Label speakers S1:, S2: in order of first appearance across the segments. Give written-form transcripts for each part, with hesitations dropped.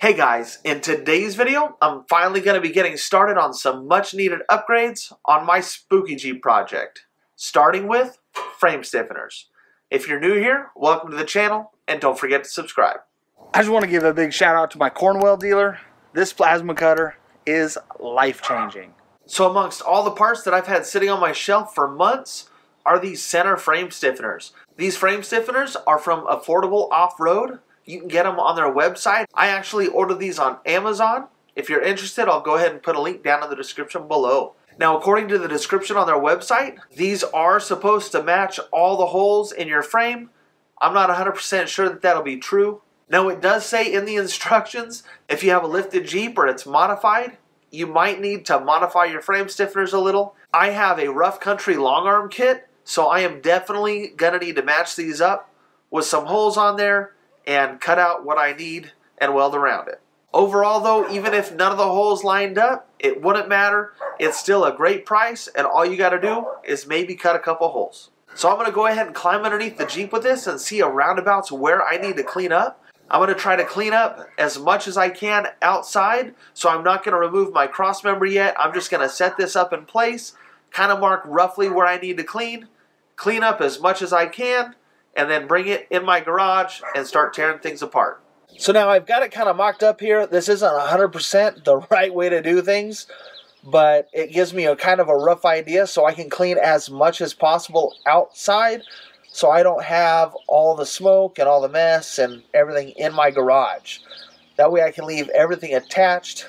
S1: Hey guys, in today's video, I'm finally going to be getting started on some much needed upgrades on my Spooky Jeep project, starting with frame stiffeners. If you're new here, welcome to the channel, and don't forget to subscribe. I just want to give a big shout out to my Cornwell dealer. This plasma cutter is life-changing. So amongst all the parts that I've had sitting on my shelf for months are these center frame stiffeners. These frame stiffeners are from Affordable Off-Road. You can get them on their website. I actually ordered these on Amazon. If you're interested, I'll go ahead and put a link down in the description below. Now, according to the description on their website, these are supposed to match all the holes in your frame. I'm not 100% sure that that'll be true. Now, it does say in the instructions, if you have a lifted Jeep or it's modified, you might need to modify your frame stiffeners a little. I have a Rough Country long arm kit, so I am definitely going to need to match these up with some holes on there and cut out what I need and weld around it. Overall though, even if none of the holes lined up, it wouldn't matter. It's still a great price, and all you gotta do is maybe cut a couple holes. So I'm gonna go ahead and climb underneath the Jeep with this and see around about where I need to clean up. I'm gonna try to clean up as much as I can outside, so I'm not gonna remove my cross member yet. I'm just gonna set this up in place, kind of mark roughly where I need to clean up as much as I can, and then bring it in my garage and start tearing things apart. So now I've got it kind of mocked up here. This isn't 100% the right way to do things, but it gives me a kind of a rough idea so I can clean as much as possible outside so I don't have all the smoke and all the mess and everything in my garage. That way I can leave everything attached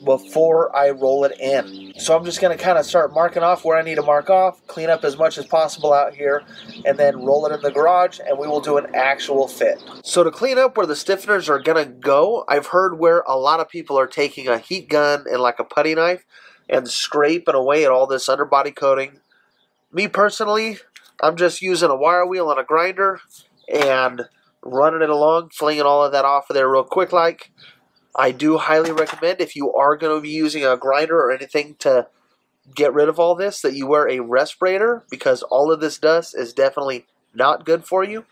S1: before I roll it in. So I'm just going to kind of start marking off where I need to mark off, clean up as much as possible out here, and then roll it in the garage, and we will do an actual fit. So to clean up where the stiffeners are going to go, I've heard where a lot of people are taking a heat gun and like a putty knife and scraping away at all this underbody coating. Me personally, I'm just using a wire wheel and a grinder and running it along, flinging all of that off of there real quick like. I do highly recommend, if you are going to be using a grinder or anything to get rid of all this, that you wear a respirator, because all of this dust is definitely not good for you.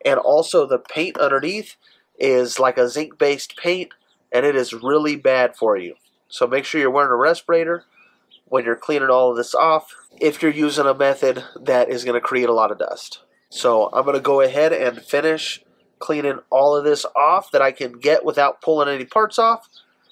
S1: And also the paint underneath is like a zinc-based paint, and it is really bad for you. So make sure you're wearing a respirator when you're cleaning all of this off, if you're using a method that is going to create a lot of dust. So I'm going to go ahead and finish cleaning all of this off that I can get without pulling any parts off,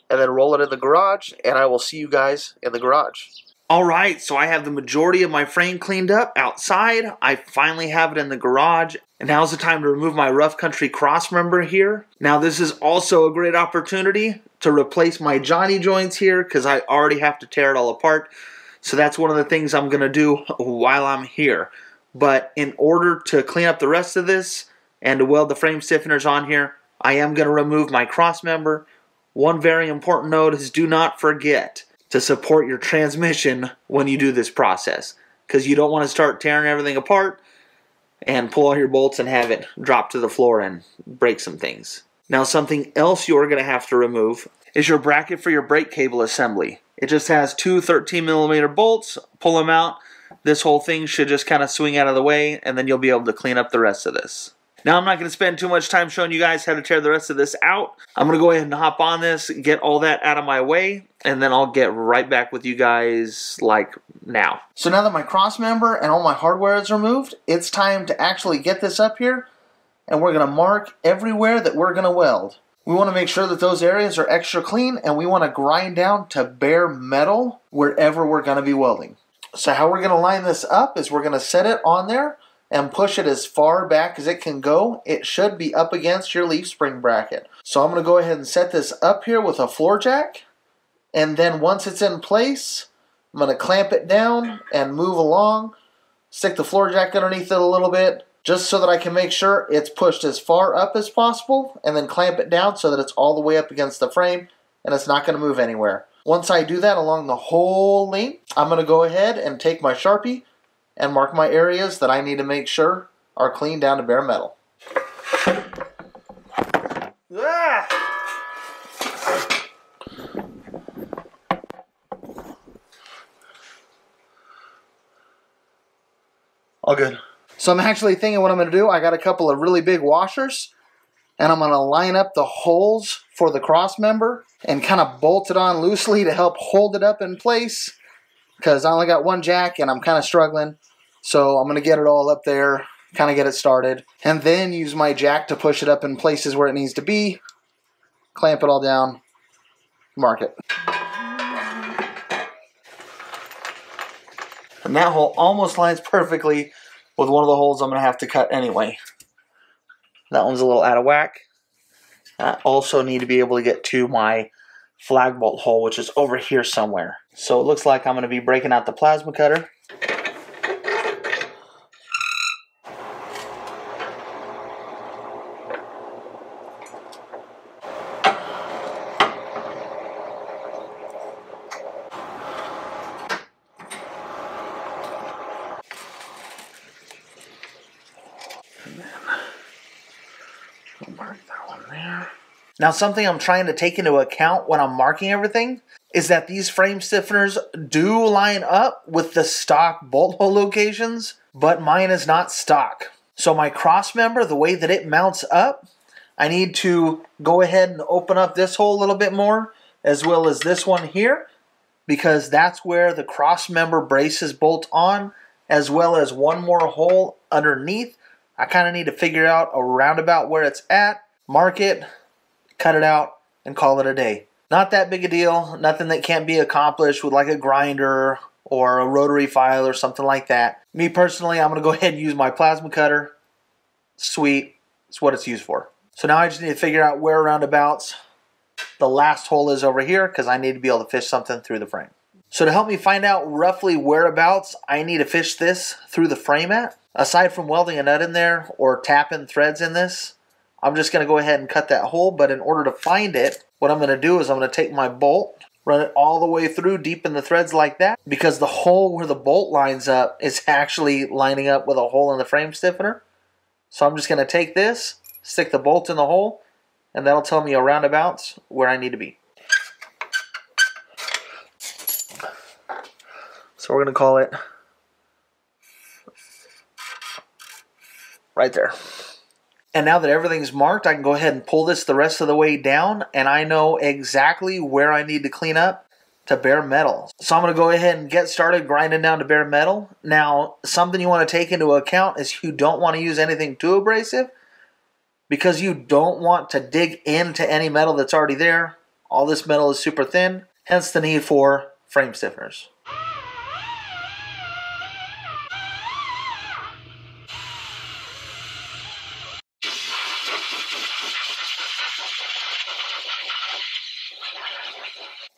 S1: and then roll it in the garage, and I will see you guys in the garage. Alright, so I have the majority of my frame cleaned up outside. I finally have it in the garage, and now's the time to remove my Rough Country cross member here. Now this is also a great opportunity to replace my Johnny joints here, because I already have to tear it all apart. So that's one of the things I'm going to do while I'm here. But in order to clean up the rest of this, and to weld the frame stiffeners on here, I am going to remove my cross member. One very important note is do not forget to support your transmission when you do this process, because you don't want to start tearing everything apart and pull all your bolts and have it drop to the floor and break some things. Now, something else you're going to have to remove is your bracket for your brake cable assembly. It just has two 13mm bolts. Pull them out. This whole thing should just kind of swing out of the way, and then you'll be able to clean up the rest of this. Now, I'm not going to spend too much time showing you guys how to tear the rest of this out. I'm going to go ahead and hop on this, get all that out of my way, and then I'll get right back with you guys, like, now. So now that my cross member and all my hardware is removed, it's time to actually get this up here, and we're going to mark everywhere that we're going to weld. We want to make sure that those areas are extra clean, and we want to grind down to bare metal wherever we're going to be welding. So how we're going to line this up is we're going to set it on there and push it as far back as it can go. It should be up against your leaf spring bracket. So I'm going to go ahead and set this up here with a floor jack. And then once it's in place, I'm going to clamp it down and move along. Stick the floor jack underneath it a little bit, just so that I can make sure it's pushed as far up as possible, and then clamp it down so that it's all the way up against the frame and it's not going to move anywhere. Once I do that along the whole length, I'm going to go ahead and take my Sharpie and mark my areas that I need to make sure are clean down to bare metal. Ah! All good. So I'm actually thinking what I'm going to do, I got a couple of really big washers,
S2: and I'm going to line up the holes for the cross member and kind of bolt it on loosely to help hold it up in place, because I only got one jack and I'm kind of struggling. So I'm going to get it all up there, kind of get it started, and then use my jack to push it up in places where it needs to be, clamp it all down, mark it. And that hole almost lines perfectly with one of the holes I'm going to have to cut anyway. That one's a little out of whack. I also need to be able to get to my flag bolt hole, which is over here somewhere. So it looks like I'm going to be breaking out the plasma cutter. And then I'll mark that one there. Now, something I'm trying to take into account when I'm marking everything is that these frame stiffeners do line up with the stock bolt hole locations, but mine is not stock. So my cross member, the way that it mounts up, I need to go ahead and open up this hole a little bit more, as well as this one here, because that's where the cross member braces bolt on, as well as one more hole underneath. I kind of need to figure out a roundabout where it's at, mark it, cut it out, and call it a day. Not that big a deal, nothing that can't be accomplished with like a grinder or a rotary file or something like that. Me personally, I'm going to go ahead and use my plasma cutter. Sweet, it's what it's used for. So now I just need to figure out where roundabouts the last hole is over here, because I need to be able to fish something through the frame. So to help me find out roughly whereabouts I need to fish this through the frame at, aside from welding a nut in there or tapping threads in this, I'm just going to go ahead and cut that hole. But in order to find it, what I'm going to do is I'm going to take my bolt, run it all the way through deep in the threads like that, because the hole where the bolt lines up is actually lining up with a hole in the frame stiffener. So I'm just going to take this, stick the bolt in the hole, and that'll tell me a roundabouts where I need to be. So we're going to call it right there. And now that everything's marked, I can go ahead and pull this the rest of the way down, and I know exactly where I need to clean up to bare metal. So I'm going to go ahead and get started grinding down to bare metal. Now, something you want to take into account is you don't want to use anything too abrasive, because you don't want to dig into any metal that's already there. All this metal is super thin, hence the need for frame stiffeners.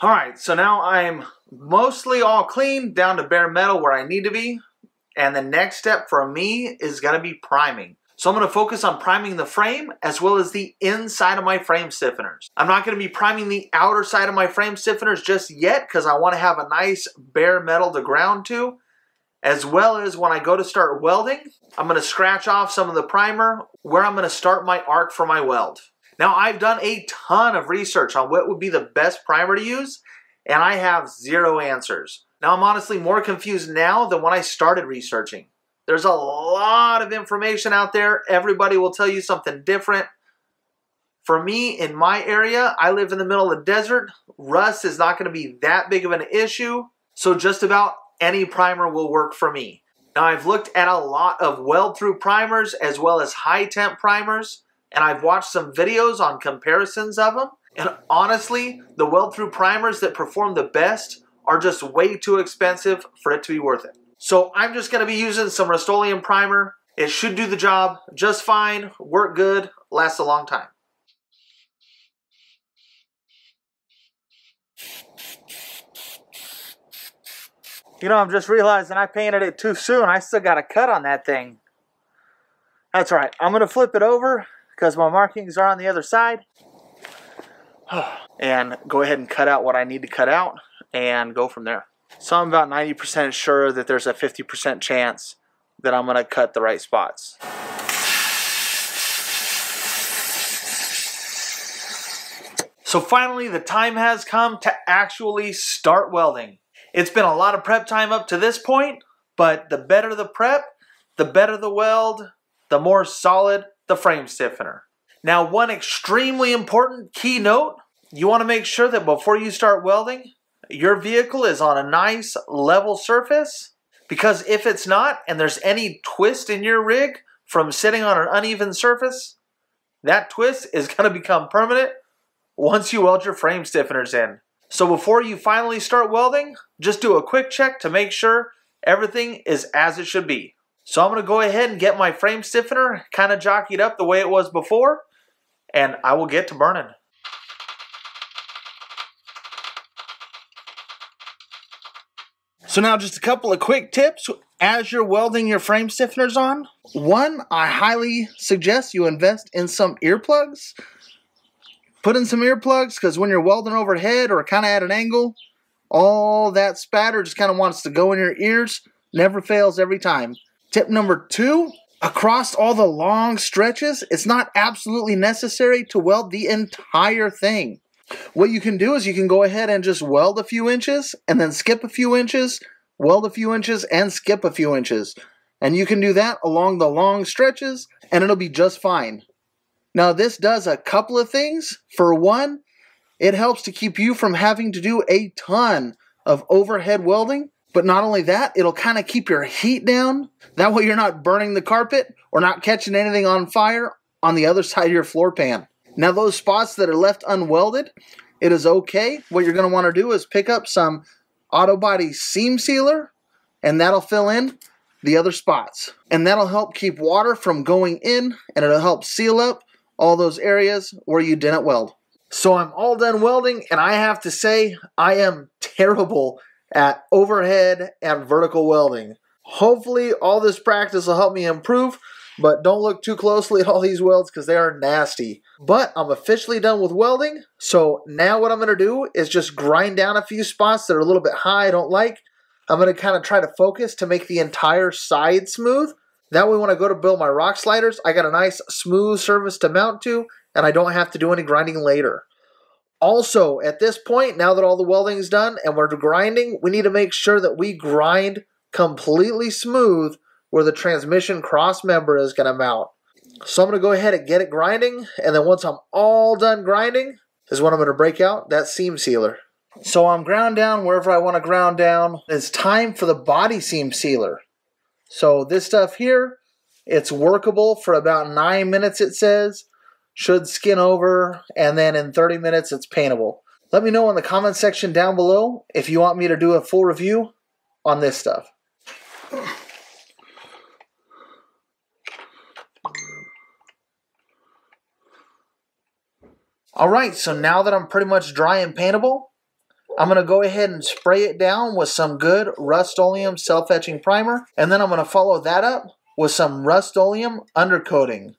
S2: Alright, so now I'm mostly all clean, down to bare metal where I need to be. And the next step for me is going to be priming. So I'm going to focus on priming the frame as well as the inside of my frame stiffeners. I'm not going to be priming the outer side of my frame stiffeners just yet, because I want to have a nice bare metal to ground to. As well as when I go to start welding, I'm going to scratch off some of the primer where I'm going to start my arc for my weld. Now, I've done a ton of research on what would be the best primer to use, and I have zero answers. Now, I'm honestly more confused now than when I started researching. There's a lot of information out there. Everybody will tell you something different. For me, in my area, I live in the middle of the desert. Rust is not going to be that big of an issue, so just about any primer will work for me. Now, I've looked at a lot of weld-through primers as well as high-temp primers, and I've watched some videos on comparisons of them. And honestly, the weld-through primers that perform the best are just way too expensive for it to be worth it. So I'm just going to be using some Rust-Oleum primer. It should do the job just fine, work good, last a long time. You know, I'm just realizing I painted it too soon. I still got a cut on that thing. That's all right. I'm going to flip it over because my markings are on the other side. And go ahead and cut out what I need to cut out and go from there. So I'm about 90% sure that there's a 50% chance that I'm going to cut the right spots. So finally, the time has come to actually start welding. It's been a lot of prep time up to this point, but the better the prep, the better the weld, the more solid the frame stiffener. Now, one extremely important key note, you want to make sure that before you start welding, your vehicle is on a nice level surface, because if it's not and there's any twist in your rig from sitting on an uneven surface, that twist is going to become permanent once you weld your frame stiffeners in. So before you finally start welding, just do a quick check to make sure everything is as it should be. So I'm going to go ahead and get my frame stiffener kind of jockeyed up the way it was before, and I will get to burning. So now just a couple of quick tips as you're welding your frame stiffeners on. One, I highly suggest you invest in some earplugs. Put in some earplugs because when you're welding overhead or kind of at an angle, all that spatter just kind of wants to go in your ears. Never fails every time. Tip number 2, across all the long stretches, it's not absolutely necessary to weld the entire thing. What you can do is you can go ahead and just weld a few inches and then skip a few inches, weld a few inches and skip a few inches. And you can do that along the long stretches and it'll be just fine. Now this does a couple of things. For one, it helps to keep you from having to do a ton of overhead welding. But not only that, it'll kind of keep your heat down. That way you're not burning the carpet or not catching anything on fire on the other side of your floor pan. Now those spots that are left unwelded, it is okay. What you're going to want to do is pick up some auto body seam sealer and that'll fill in the other spots. And that'll help keep water from going in and it'll help seal up all those areas where you didn't weld. So I'm all done welding and I have to say I am terrible at overhead and vertical welding. Hopefully all this practice will help me improve. But don't look too closely at all these welds because they are nasty. But I'm officially done with welding. So now what I'm going to do is just grind down a few spots that are a little bit high I don't like. I'm going to kind of try to focus to make the entire side smooth. That way when I go to build my rock sliders, I got a nice smooth surface to mount to. And I don't have to do any grinding later. Also, at this point, now that all the welding is done and we're grinding, we need to make sure that we grind completely smooth where the transmission cross member is going to mount. So I'm going to go ahead and get it grinding, and then once I'm all done grinding is when I'm going to break out that seam sealer. So I'm ground down wherever I want to ground down. It's time for the body seam sealer. So this stuff here, it's workable for about 9 minutes it says. Should skin over, and then in 30 minutes it's paintable. Let me know in the comment section down below if you want me to do a full review on this stuff. Alright, so now that I'm pretty much dry and paintable, I'm going to go ahead and spray it down with some good Rust-Oleum self-etching primer, and then I'm going to follow that up with some Rust-Oleum undercoating.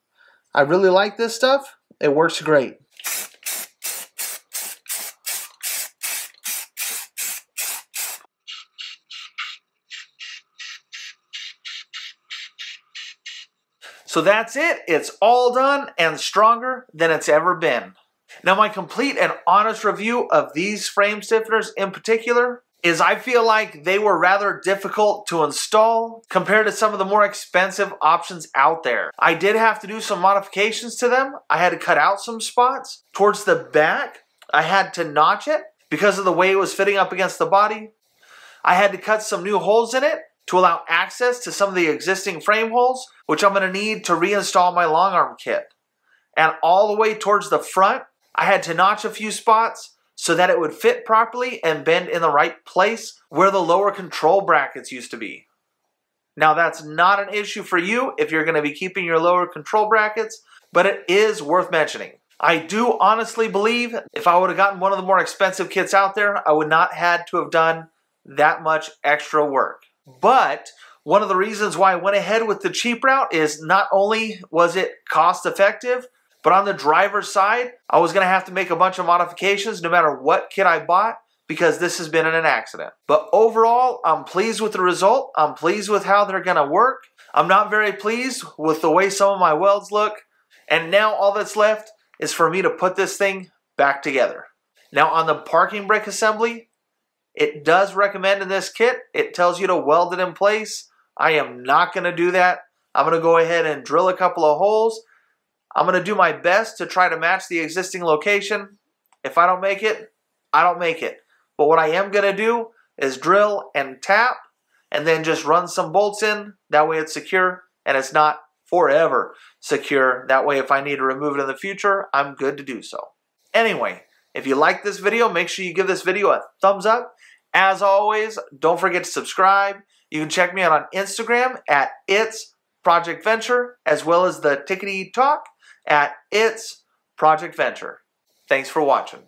S2: I really like this stuff. It works great. So that's it. It's all done and stronger than it's ever been. Now my complete and honest review of these frame stiffeners in particular is I feel like they were rather difficult to install compared to some of the more expensive options out there. I did have to do some modifications to them. I had to cut out some spots. Towards the back, I had to notch it because of the way it was fitting up against the body. I had to cut some new holes in it to allow access to some of the existing frame holes, which I'm going to need to reinstall my long arm kit. And all the way towards the front, I had to notch a few spots so that it would fit properly and bend in the right place where the lower control brackets used to be. Now that's not an issue for you if you're going to be keeping your lower control brackets, but it is worth mentioning. I do honestly believe if I would have gotten one of the more expensive kits out there, I would not had to have done that much extra work. But one of the reasons why I went ahead with the cheap route is not only was it cost effective, but on the driver's side, I was going to have to make a bunch of modifications no matter what kit I bought because this has been in an accident. But overall, I'm pleased with the result. I'm pleased with how they're going to work. I'm not very pleased with the way some of my welds look. And now all that's left is for me to put this thing back together. Now on the parking brake assembly, it does recommend in this kit, it tells you to weld it in place. I am not going to do that. I'm going to go ahead and drill a couple of holes
S1: I'm going to do my best to try to match the existing location. If I don't make it, I don't make it. But what I am going to do is drill and tap and then just run some bolts in. That way it's secure and it's not forever secure. That way if I need to remove it in the future, I'm good to do so. Anyway, if you like this video, make sure you give this video a thumbs up. As always, don't forget to subscribe. You can check me out on Instagram at It's Project Venture, as well as the Tickety Talk at It's Project Venture. Thanks for watching.